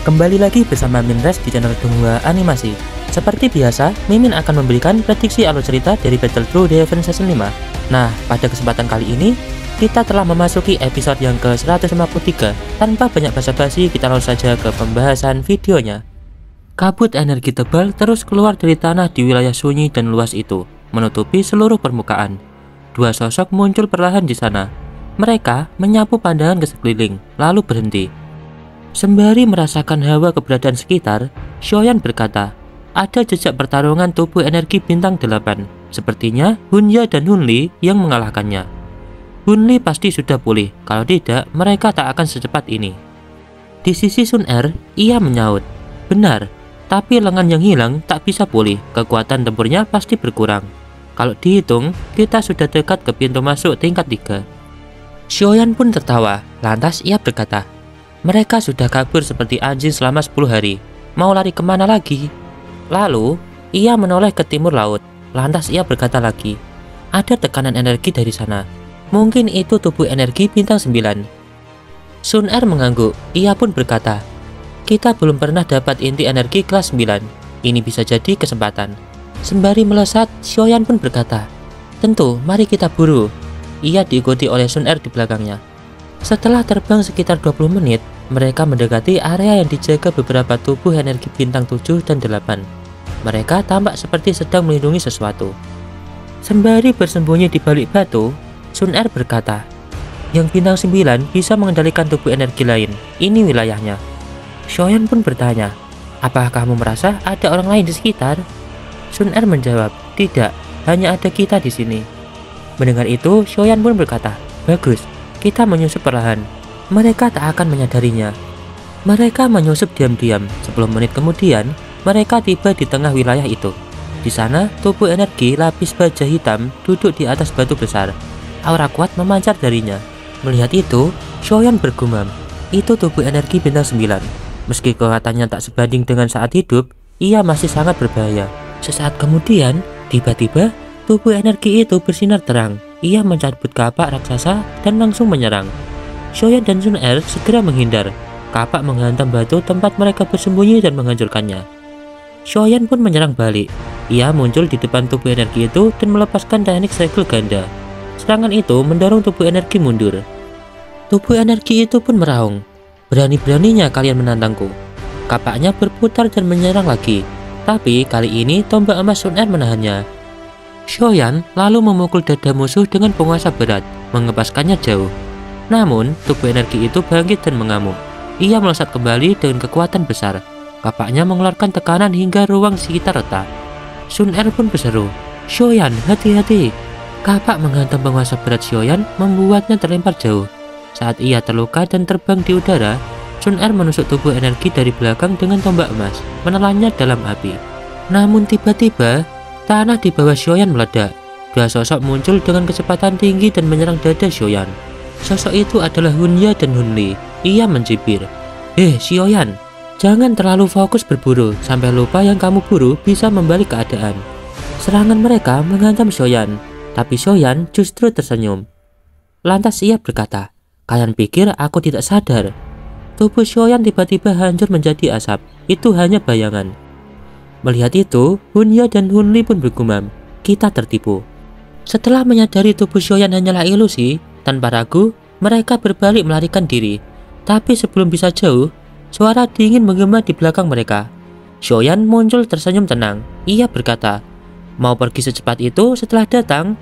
Kembali lagi bersama Minres di channel Donghua Animasi. Seperti biasa, Mimin akan memberikan prediksi alur cerita dari Battle Through the Heaven Season 5. Nah, pada kesempatan kali ini, kita telah memasuki episode yang ke-153. Tanpa banyak basa-basi, kita langsung saja ke pembahasan videonya. Kabut energi tebal terus keluar dari tanah di wilayah sunyi dan luas itu, menutupi seluruh permukaan. Dua sosok muncul perlahan di sana. Mereka menyapu pandangan ke sekeliling, lalu berhenti. Sembari merasakan hawa keberadaan sekitar, Xiaoyan berkata, ada jejak pertarungan tubuh energi bintang 8. Sepertinya Hunya dan Hunli yang mengalahkannya. Hunli pasti sudah pulih, kalau tidak mereka tak akan secepat ini. Di sisi Sun Er, ia menyaut, benar, tapi lengan yang hilang tak bisa pulih, kekuatan tempurnya pasti berkurang. Kalau dihitung, kita sudah dekat ke pintu masuk tingkat 3. Xiaoyan pun tertawa, lantas ia berkata, mereka sudah kabur seperti anjing selama 10 hari. Mau lari kemana lagi? Lalu, ia menoleh ke timur laut. Lantas ia berkata lagi, ada tekanan energi dari sana. Mungkin itu tubuh energi bintang 9. Sun Er mengangguk. Ia pun berkata, kita belum pernah dapat inti energi kelas 9. Ini bisa jadi kesempatan. Sembari melesat, Xiaoyan pun berkata, tentu, mari kita buru. Ia diikuti oleh Sun Er di belakangnya. Setelah terbang sekitar 20 menit, mereka mendekati area yang dijaga beberapa tubuh energi bintang 7 dan 8. Mereka tampak seperti sedang melindungi sesuatu. Sembari bersembunyi di balik batu, Sun Er berkata, yang bintang 9 bisa mengendalikan tubuh energi lain. Ini wilayahnya. Xiaoyan pun bertanya, apakah kamu merasa ada orang lain di sekitar? Sun Er menjawab, tidak, hanya ada kita di sini. Mendengar itu, Xiaoyan pun berkata, bagus, kita menyusup perlahan. Mereka tak akan menyadarinya. Mereka menyusup diam-diam. 10 menit kemudian, mereka tiba di tengah wilayah itu. Di sana, tubuh energi lapis baja hitam duduk di atas batu besar. Aura kuat memancar darinya. Melihat itu, Xiaoyan bergumam, itu tubuh energi bintang 9. Meski kekuatannya tak sebanding dengan saat hidup, ia masih sangat berbahaya. Sesaat kemudian, tiba-tiba, tubuh energi itu bersinar terang. Ia mencabut kapak raksasa dan langsung menyerang. Xiaoyan dan Sun Er segera menghindar. Kapak menghantam batu tempat mereka bersembunyi dan menghancurkannya. Xiaoyan pun menyerang balik. Ia muncul di depan tubuh energi itu dan melepaskan teknik segel ganda. Serangan itu mendorong tubuh energi mundur. Tubuh energi itu pun meraung. Berani-beraninya kalian menantangku. Kapaknya berputar dan menyerang lagi. Tapi kali ini tombak emas Sun Er menahannya. Xiaoyan lalu memukul dada musuh dengan penguasa berat, mengepaskannya jauh. Namun, tubuh energi itu bangkit dan mengamuk. Ia melesat kembali dengan kekuatan besar. Kapaknya mengeluarkan tekanan hingga ruang sekitar retak. Sun Er pun berseru, Xiaoyan, hati-hati. Kapak menghantam penguasa berat Xiaoyan membuatnya terlempar jauh. Saat ia terluka dan terbang di udara, Sun Er menusuk tubuh energi dari belakang dengan tombak emas, menelannya dalam api. Namun tiba-tiba, tanah di bawah Xiaoyan meledak. Dua sosok muncul dengan kecepatan tinggi dan menyerang dada Xiaoyan. Sosok itu adalah Hunya dan Hunli. Ia mencibir, Xiaoyan, jangan terlalu fokus berburu sampai lupa yang kamu buru bisa membalik keadaan. Serangan mereka menghantam Xiaoyan, tapi Xiaoyan justru tersenyum. Lantas ia berkata, kalian pikir aku tidak sadar? Tubuh Xiaoyan tiba-tiba hancur menjadi asap. Itu hanya bayangan. Melihat itu, Hunya dan Hunli pun bergumam, kita tertipu. Setelah menyadari tubuh Xiaoyan hanyalah ilusi, tanpa ragu, mereka berbalik melarikan diri. Tapi sebelum bisa jauh, suara dingin menggema di belakang mereka. Xiaoyan muncul tersenyum tenang. Ia berkata, mau pergi secepat itu setelah datang?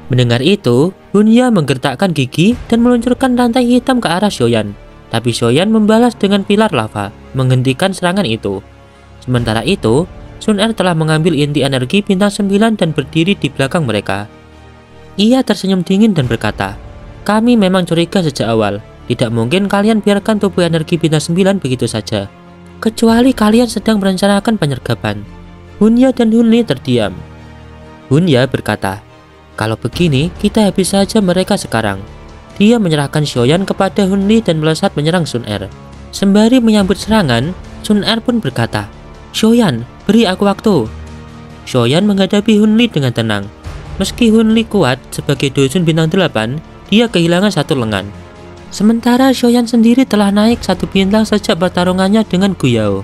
Mendengar itu, Hunya menggertakkan gigi dan meluncurkan rantai hitam ke arah Xiaoyan. Tapi Xiaoyan membalas dengan pilar lava, menghentikan serangan itu. Sementara itu, Sun Er telah mengambil inti energi bintang 9 dan berdiri di belakang mereka. Ia tersenyum dingin dan berkata, kami memang curiga sejak awal. Tidak mungkin kalian biarkan tubuh energi bintang 9 begitu saja. Kecuali kalian sedang merencanakan penyergapan. Hunya dan Hunli terdiam. Hunya berkata, kalau begini kita habis saja mereka sekarang. Dia menyerahkan Xiaoyan kepada Hunli dan melesat menyerang Sun Er. Sembari menyambut serangan, Sun Er pun berkata, Xiaoyan, beri aku waktu. Xiaoyan menghadapi Hunli dengan tenang. Meski Hunli kuat sebagai dusun bintang 8, dia kehilangan satu lengan. Sementara Xiaoyan sendiri telah naik 1 bintang sejak pertarungannya dengan Gu Yao.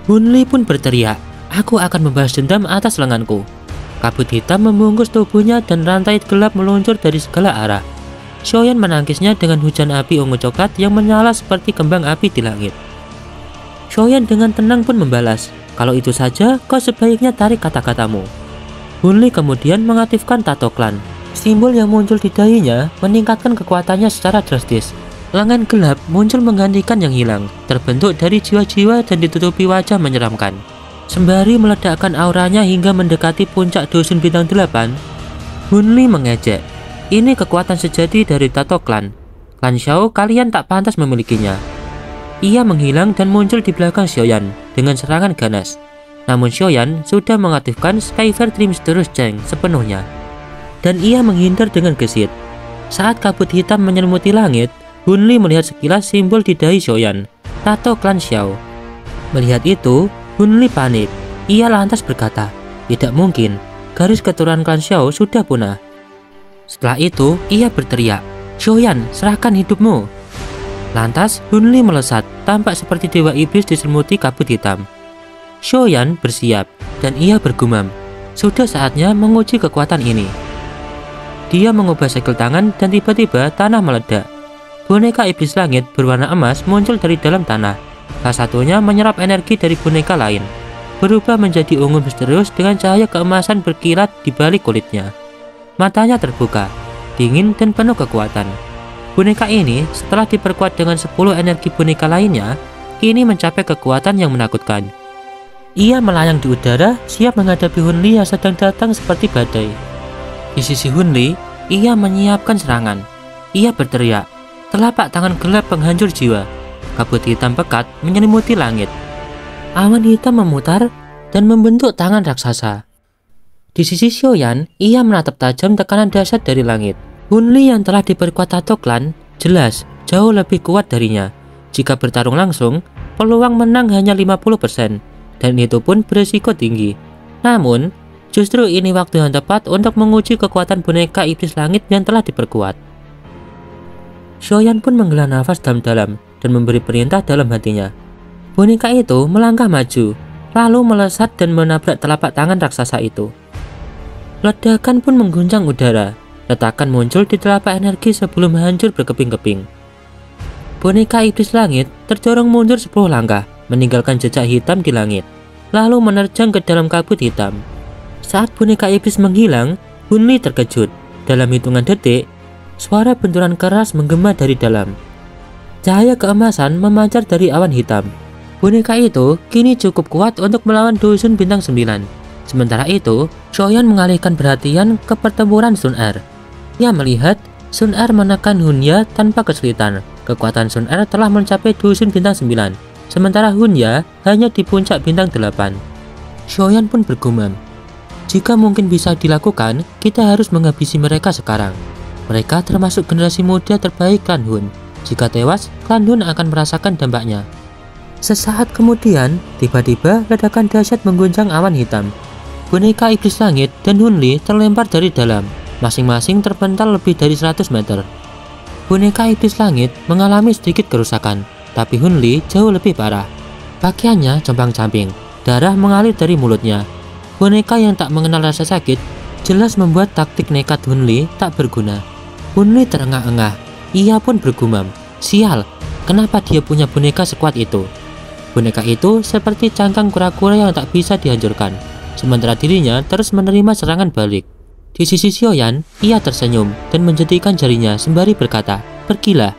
Hunli pun berteriak, "Aku akan membalas dendam atas lenganku." Kabut hitam membungkus tubuhnya dan rantai gelap meluncur dari segala arah. Xiaoyan menangkisnya dengan hujan api ungu coklat yang menyala seperti kembang api di langit. Xiaoyan dengan tenang pun membalas, "Kalau itu saja, kau sebaiknya tarik kata-katamu." Hunli kemudian mengaktifkan Tato Clan. Simbol yang muncul di dahinya meningkatkan kekuatannya secara drastis. Lengan gelap muncul menggantikan yang hilang, terbentuk dari jiwa-jiwa dan ditutupi wajah menyeramkan. Sembari meledakkan auranya hingga mendekati puncak dusun bintang 8, Hunli mengejek, "Ini kekuatan sejati dari Tato Clan. Clan Xiao, kalian tak pantas memilikinya." Ia menghilang dan muncul di belakang Xiaoyan dengan serangan ganas. Namun Xiaoyan sudah mengaktifkan Skyfire Trimisterius Cheng sepenuhnya, dan ia menghindar dengan gesit. Saat kabut hitam menyelimuti langit, Hunli melihat sekilas simbol di dahi Xiaoyan, Tato Clan Xiao. Melihat itu, Hunli panik. Ia lantas berkata, "Tidak mungkin, garis keturunan Clan Xiao sudah punah." Setelah itu, ia berteriak, "Xiaoyan, serahkan hidupmu." Lantas, Hunli melesat, tampak seperti dewa iblis diselimuti kabut hitam. Xiaoyan bersiap, dan ia bergumam, "Sudah saatnya menguji kekuatan ini." Dia mengubah segel tangan dan tiba-tiba tanah meledak. Boneka iblis langit berwarna emas muncul dari dalam tanah. Salah satunya menyerap energi dari boneka lain, berubah menjadi ungu misterius dengan cahaya keemasan berkilat di balik kulitnya. Matanya terbuka, dingin dan penuh kekuatan. Boneka ini setelah diperkuat dengan 10 energi boneka lainnya, kini mencapai kekuatan yang menakutkan. Ia melayang di udara, siap menghadapi Hunli yang sedang datang seperti badai. Di sisi Hunli, ia menyiapkan serangan. Ia berteriak, telapak tangan gelap penghancur jiwa. Kabut hitam pekat menyelimuti langit. Awan hitam memutar dan membentuk tangan raksasa. Di sisi Xiaoyan, ia menatap tajam tekanan dahsyat dari langit. Hunli yang telah diperkuat Tato Clan jelas jauh lebih kuat darinya. Jika bertarung langsung, peluang menang hanya 50%, dan itu pun berisiko tinggi. Namun, justru ini waktu yang tepat untuk menguji kekuatan boneka iblis langit yang telah diperkuat. Xiaoyan pun menghela nafas dalam-dalam dan memberi perintah dalam hatinya. Boneka itu melangkah maju, lalu melesat dan menabrak telapak tangan raksasa itu. Ledakan pun mengguncang udara. Retakan muncul di telapak energi sebelum hancur berkeping-keping. Boneka iblis langit terdorong mundur 10 langkah, meninggalkan jejak hitam di langit, lalu menerjang ke dalam kabut hitam. Saat boneka iblis menghilang, Hunli terkejut. Dalam hitungan detik, suara benturan keras menggema dari dalam. Cahaya keemasan memancar dari awan hitam. Boneka itu kini cukup kuat untuk melawan dusun bintang 9. Sementara itu, Xiaoyan mengalihkan perhatian ke pertempuran Sun Er. Ia melihat Sun Er menekan Hunya tanpa kesulitan. Kekuatan Sun Er telah mencapai dusun bintang 9, sementara Hunya hanya di puncak bintang 8. Xiaoyan pun bergumam, "Jika mungkin bisa dilakukan, kita harus menghabisi mereka sekarang. Mereka termasuk generasi muda terbaik Klan Hun. Jika tewas, Klan Hun akan merasakan dampaknya." Sesaat kemudian, tiba-tiba ledakan dahsyat mengguncang awan hitam. Boneka iblis langit dan Hunli terlempar dari dalam, masing-masing terpental lebih dari 100 meter. Boneka iblis langit mengalami sedikit kerusakan, tapi Hunli jauh lebih parah. Pakaiannya compang-camping, darah mengalir dari mulutnya. Boneka yang tak mengenal rasa sakit jelas membuat taktik nekat Hunli tak berguna. Hunli terengah-engah, ia pun bergumam, "Sial, kenapa dia punya boneka sekuat itu?" Boneka itu seperti cangkang kura-kura yang tak bisa dihancurkan, sementara dirinya terus menerima serangan balik. Di sisi Xiaoyan, ia tersenyum dan menjentikan jarinya sembari berkata, "Pergilah."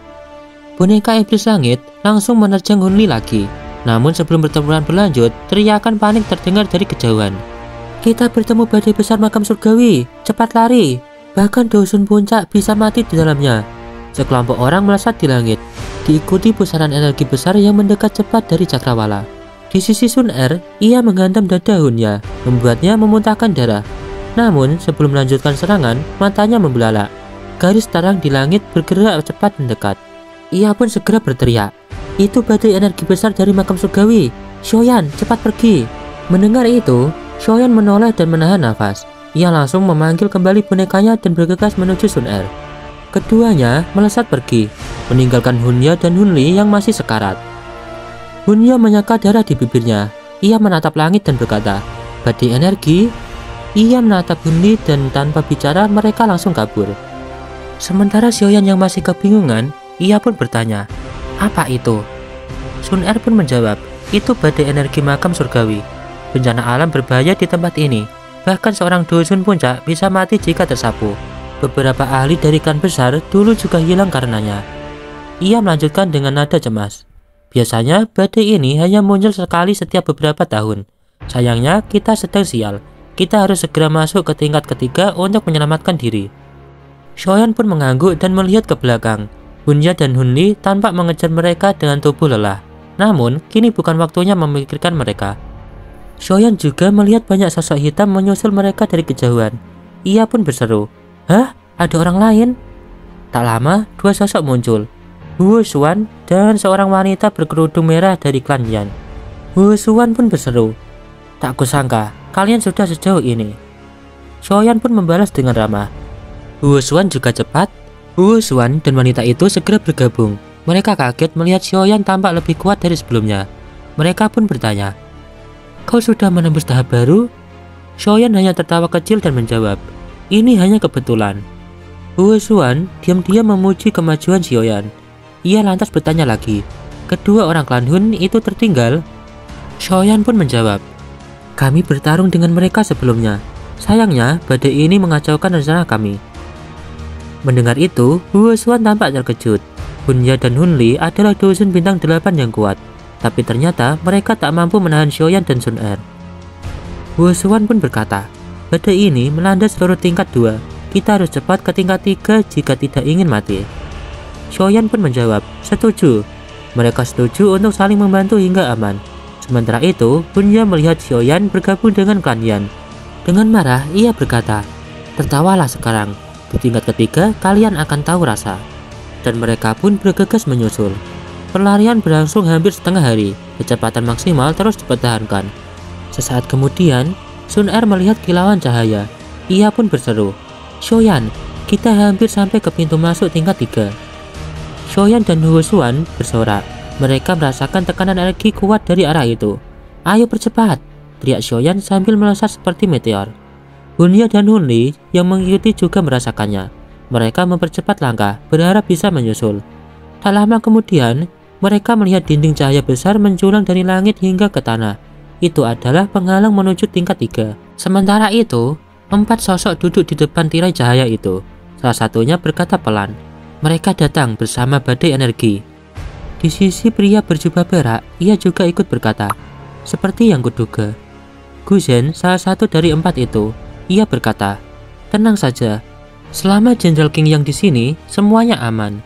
Boneka iblis langit langsung menerjang Hunli lagi. Namun sebelum pertempuran berlanjut, teriakan panik terdengar dari kejauhan. "Kita bertemu badai besar makam surgawi, cepat lari. Bahkan dusun puncak bisa mati di dalamnya." Sekelompok orang melesat di langit, diikuti pusaran energi besar yang mendekat cepat dari cakrawala. Di sisi Sun Er, ia menghantam dada Hunya, membuatnya memuntahkan darah. Namun, sebelum melanjutkan serangan, matanya membelalak. Garis terang di langit bergerak cepat mendekat. Ia pun segera berteriak, "Itu badai energi besar dari makam surgawi. Xiaoyan, cepat pergi." Mendengar itu, Xiaoyan menoleh dan menahan nafas. Ia langsung memanggil kembali bonekanya dan bergegas menuju Sun Er. Keduanya melesat pergi, meninggalkan Hunya dan Hunli yang masih sekarat. Hunya menyeka darah di bibirnya. Ia menatap langit dan berkata, "Badai energi." Ia menatap Hunli dan tanpa bicara mereka langsung kabur. Sementara Xiaoyan yang masih kebingungan, ia pun bertanya, "Apa itu?" Sun Er pun menjawab, "Itu badai energi makam surgawi. Bencana alam berbahaya di tempat ini. Bahkan seorang dusun puncak bisa mati jika tersapu. Beberapa ahli dari klan besar dulu juga hilang karenanya." Ia melanjutkan dengan nada cemas, "Biasanya badai ini hanya muncul sekali setiap beberapa tahun. Sayangnya kita sedang sial. Kita harus segera masuk ke tingkat ketiga untuk menyelamatkan diri." Xiaoyan pun mengangguk dan melihat ke belakang. Hunya dan Hunli tampak mengejar mereka dengan tubuh lelah. Namun, kini bukan waktunya memikirkan mereka. Xiaoyan juga melihat banyak sosok hitam menyusul mereka dari kejauhan. Ia pun berseru, "Hah? Ada orang lain?" Tak lama, dua sosok muncul. Huo Xuan dan seorang wanita berkerudung merah dari klan Yan. Huo Xuan pun berseru, "Tak kusangka, kalian sudah sejauh ini." Xiaoyan pun membalas dengan ramah. Huo Xuan juga cepat. Huo Xuan dan wanita itu segera bergabung. Mereka kaget melihat Xiaoyan tampak lebih kuat dari sebelumnya. Mereka pun bertanya, "Kau sudah menembus tahap baru?" Xiaoyan hanya tertawa kecil dan menjawab, "Ini hanya kebetulan." Huo Xuan diam-diam memuji kemajuan Xiaoyan. Ia lantas bertanya lagi, "Kedua orang klan Hun itu tertinggal?" Xiaoyan pun menjawab, "Kami bertarung dengan mereka sebelumnya. Sayangnya badai ini mengacaukan rencana kami." Mendengar itu, Huo Xuan tampak terkejut. Hunya dan Hunli adalah dusun bintang 8 yang kuat, tapi ternyata mereka tak mampu menahan Xiaoyan dan Sun Er. Huo Xuan pun berkata, "Badai ini melanda seluruh tingkat 2. Kita harus cepat ke tingkat 3 jika tidak ingin mati." Xiaoyan pun menjawab, "Setuju." Mereka setuju untuk saling membantu hingga aman. Sementara itu, Hunya melihat Xiaoyan bergabung dengan klan Yan. Dengan marah, ia berkata, "Tertawalah sekarang. Di tingkat ketiga, kalian akan tahu rasa." Dan mereka pun bergegas menyusul. Pelarian berlangsung hampir setengah hari. Kecepatan maksimal terus dipertahankan. Sesaat kemudian, Sun Er melihat kilauan cahaya. Ia pun berseru, "Xiaoyan, kita hampir sampai ke pintu masuk tingkat 3. Xiaoyan dan Huo Xuan bersorak. Mereka merasakan tekanan energi kuat dari arah itu. "Ayo percepat!" teriak Xiaoyan sambil melesat seperti meteor. Hunya dan Hunli yang mengikuti juga merasakannya. Mereka mempercepat langkah, berharap bisa menyusul. Tak lama kemudian, mereka melihat dinding cahaya besar menjulang dari langit hingga ke tanah. Itu adalah penghalang menuju tingkat 3. Sementara itu, 4 sosok duduk di depan tirai cahaya itu. Salah satunya berkata pelan, "Mereka datang bersama badai energi." Di sisi pria berjubah perak, ia juga ikut berkata, "Seperti yang kuduga." Guzen, salah satu dari 4 itu, ia berkata, "Tenang saja. Selama Jenderal King Yang di sini, semuanya aman."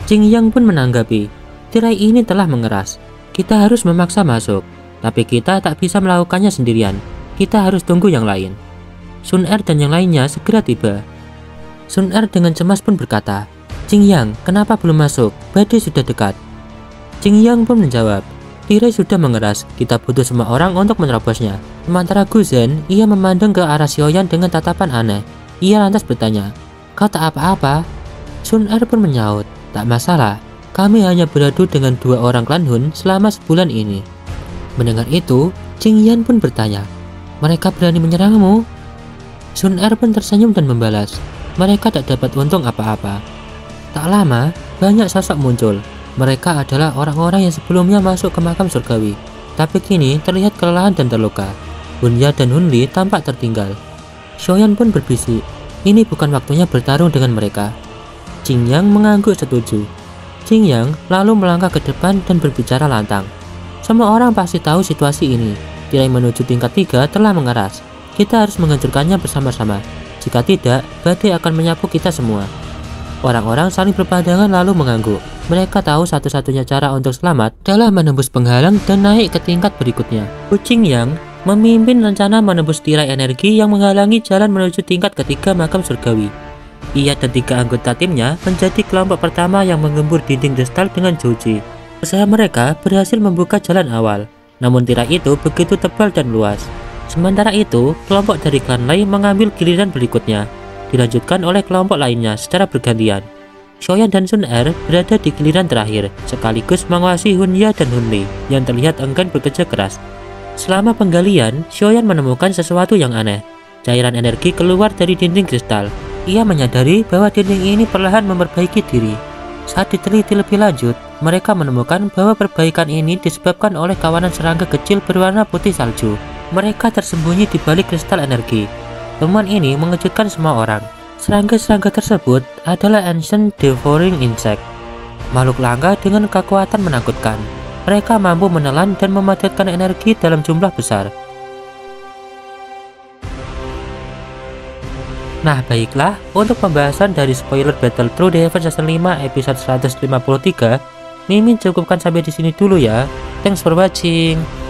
Qing Yang pun menanggapi, "Tirai ini telah mengeras. Kita harus memaksa masuk. Tapi kita tak bisa melakukannya sendirian. Kita harus tunggu yang lain." Sun Er dan yang lainnya segera tiba. Sun Er dengan cemas pun berkata, "Qing Yang, kenapa belum masuk? Badai sudah dekat." Qing Yang pun menjawab, "Tirai sudah mengeras. Kita butuh semua orang untuk menerobosnya." Sementara Guzen, ia memandang ke arah Xiaoyan dengan tatapan aneh. Ia lantas bertanya, "Kau tak apa-apa?" Sun Er pun menyaut, "Tak masalah. Kami hanya beradu dengan 2 orang klan Hun selama sebulan ini." Mendengar itu, Qing Yan pun bertanya, "Mereka berani menyerangmu?" Sun Er pun tersenyum dan membalas, "Mereka tak dapat untung apa-apa." Tak lama, banyak sosok muncul. Mereka adalah orang-orang yang sebelumnya masuk ke makam surgawi, tapi kini terlihat kelelahan dan terluka. Hunya dan Hunli tampak tertinggal. Xiaoyan pun berbisik, "Ini bukan waktunya bertarung dengan mereka." Qing Yang mengangguk setuju. Qing Yang lalu melangkah ke depan dan berbicara lantang, "Semua orang pasti tahu situasi ini. Tirai menuju tingkat 3 telah mengeras. Kita harus menghancurkannya bersama-sama. Jika tidak, badai akan menyapu kita semua." Orang-orang saling berpandangan lalu mengangguk. Mereka tahu satu-satunya cara untuk selamat adalah menembus penghalang dan naik ke tingkat berikutnya. Qing Yang memimpin rencana menembus tirai energi yang menghalangi jalan menuju tingkat ketiga makam surgawi. Ia dan 3 anggota timnya menjadi kelompok pertama yang menggembur dinding kristal dengan Joji. Usaha mereka berhasil membuka jalan awal, namun tirai itu begitu tebal dan luas. Sementara itu, kelompok dari klan Lai mengambil giliran berikutnya, dilanjutkan oleh kelompok lainnya secara bergantian. Xiaoyan dan Sun Er berada di giliran terakhir, sekaligus menguasai Hunya dan Hunli yang terlihat enggan bekerja keras. Selama penggalian, Xiaoyan menemukan sesuatu yang aneh. Cairan energi keluar dari dinding kristal. Ia menyadari bahwa dinding ini perlahan memperbaiki diri. Saat diteliti lebih lanjut, mereka menemukan bahwa perbaikan ini disebabkan oleh kawanan serangga kecil berwarna putih salju. Mereka tersembunyi di balik kristal energi. Temuan ini mengejutkan semua orang. Serangga-serangga tersebut adalah Ancient Devouring Insect, makhluk langka dengan kekuatan menakutkan. Mereka mampu menelan dan memanfaatkan energi dalam jumlah besar. Nah baiklah, untuk pembahasan dari spoiler Battle Through the Heavens Season 5 episode 153, Mimin cukupkan sampai di sini dulu ya. Thanks for watching.